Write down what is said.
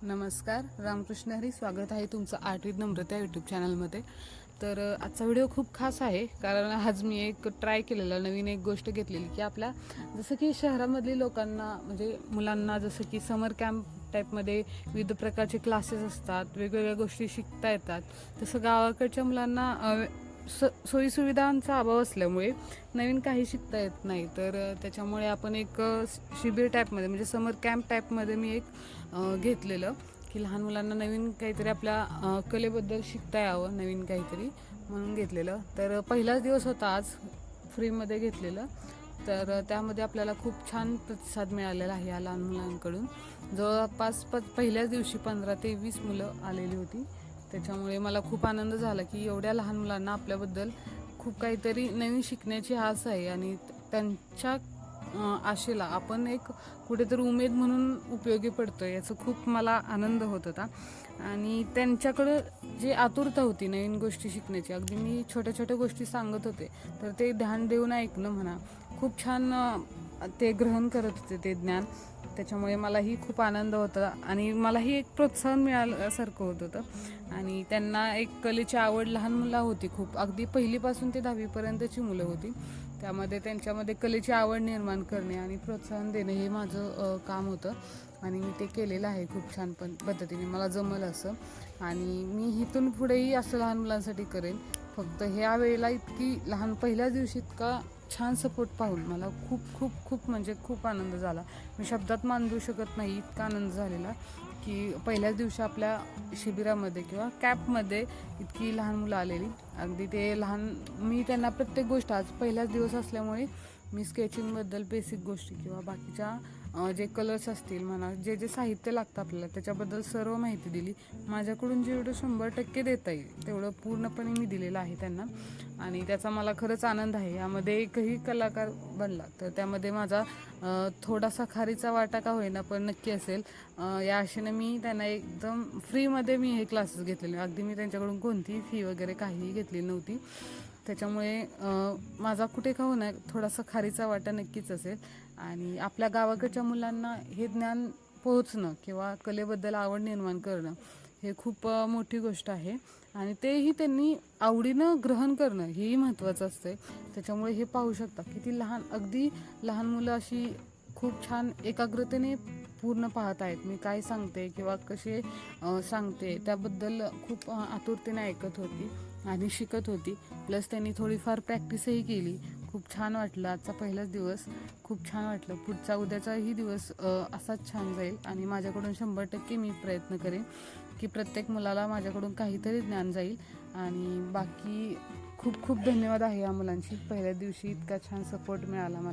नमस्कार, रामकृष्ण हरी. स्वागत आहे तुमचं आर्ट विथ नम्रता यूट्यूब चॅनलमध्ये. तर आजचा व्हिडिओ खूप खास आहे, कारण आज मी एक ट्राय केलेलं नवीन एक गोष्ट घेतलेली की आपल्या जसं की शहरामधली लोकांना म्हणजे मुलांना जसं की समर कॅम्प टाईपमध्ये विविध प्रकारचे क्लासेस असतात, वेगवेगळ्या गोष्टी शिकता येतात. तसं गावाकडच्या मुलांना सोयीसुविधांचा अभाव असल्यामुळे नवीन काही शिकता येत नाही. तर त्याच्यामुळे आपण एक शिबिर टाईपमध्ये म्हणजे समर कॅम्प टाईपमध्ये मी एक घेतलेलं की लहान मुलांना नवीन काहीतरी आपल्या कलेबद्दल शिकता यावं, नवीन काहीतरी म्हणून घेतलेलं. तर पहिलाच दिवस होता आज, फ्रीमध्ये घेतलेलं. तर त्यामध्ये आपल्याला खूप छान प्रतिसाद मिळालेला आहे या लहान मुलांकडून. जवळपास पहिल्याच दिवशी 15 ते 20 मुलं आलेली होती. त्याच्यामुळे मला खूप आनंद झाला की एवढ्या लहान मुलांना आपल्याबद्दल खूप काहीतरी नवीन शिकण्याची आस आहे आणि त्यांच्या आशेला आपण एक कुठेतरी उमेद म्हणून उपयोगी पडतो, याचा खूप मला आनंद होत होता. आणि त्यांच्याकडं जी आतुरता होती नवीन गोष्टी शिकण्याची, अगदी मी छोट्या छोट्या गोष्टी सांगत होते तर ते ध्यान देऊन ऐकणं म्हणा, खूप छान ते ग्रहण करत होते ते ज्ञान. त्याच्यामुळे मलाही खूप आनंद होता आणि मलाही एक प्रोत्साहन मिळाल्यासारखं होत होतं. आणि त्यांना एक कलेची आवड लहान मुलं होती खूप, अगदी पहिलीपासून ते 10वीपर्यंतची मुलं होती. त्यामध्ये त्यांच्यामध्ये कलेची आवड निर्माण करणे आणि प्रोत्साहन देणे हे माझं काम होतं आणि मी ते केलेलं आहे खूप छान पद्धतीने, मला जमलं असं. आणि मी इथून पुढेही असं लहान मुलांसाठी करेन. फक्त ह्या वेळेला इतकी लहान पहिल्याच दिवशी इतका छान सपोर्ट पाहून मला खूप खूप खूप म्हणजे खूप आनंद झाला. मी शब्दात मांडू शकत नाही, इतका आनंद झालेला की पहिल्याच दिवशी आपल्या शिबिरामध्ये किंवा कॅम्पमध्ये इतकी लहान मुलं आलेली. अगदी ते लहान, मी त्यांना प्रत्येक गोष्ट, आज पहिलाच दिवस असल्यामुळे मी स्केचिंगबद्दल बेसिक गोष्टी किंवा बाकीच्या जे कलर्स असतील म्हणा, जे जे साहित्य लागतं आपल्याला त्याच्याबद्दल सर्व माहिती दिली. माझ्याकडून जेवढं 100% देता येईल तेवढं पूर्णपणे मी दिलेलं आहे त्यांना. आणि त्याचा मला खरंच आनंद आहे. यामध्ये एकही कलाकार बनला तर त्यामध्ये माझा थोडासा खारीचा वाटा का होईना पण नक्की असेल. या आशेने मी त्यांना एकदम फ्रीमध्ये मी हे क्लासेस घेतलेले. अगदी मी त्यांच्याकडून कोणतीही फी वगैरे काहीही घेतली नव्हती. त्याच्यामुळे माझा कुठे का होणार थोडासा खारीचा वाटा नक्कीच असेल. आणि आपल्या गावाकडच्या मुलांना हे ज्ञान पोहोचणं किंवा कलेबद्दल आवड निर्माण करणं हे खूप मोठी गोष्ट आहे. आणि तेही त्यांनी आवडीनं ग्रहण करणं हेही महत्त्वाचं असतं. त्याच्यामुळे हे पाहू शकता किती लहान, अगदी लहान मुलं अशी खूप छान एकाग्रतेने पूर्ण पाहत आहेत मी काय सांगते किंवा कसे सांगते त्याबद्दल खूप आतुरतेने ऐकत होती आणि शिकत होती. प्लस त्यांनी थोडीफार प्रॅक्टिसही केली. खूप छान वाटलं. आजचा पहिलाच दिवस खूप छान वाटलं. पुढचा उद्याचाही दिवस असाच छान जाईल. आणि माझ्याकडून 100% मी प्रयत्न करेन की प्रत्येक मुलाला माझ्याकडून काहीतरी ज्ञान जाईल. आणि बाकी खूप खूप धन्यवाद आहे या मुलांची, पहिल्या दिवशी इतका छान सपोर्ट मिळाला मला.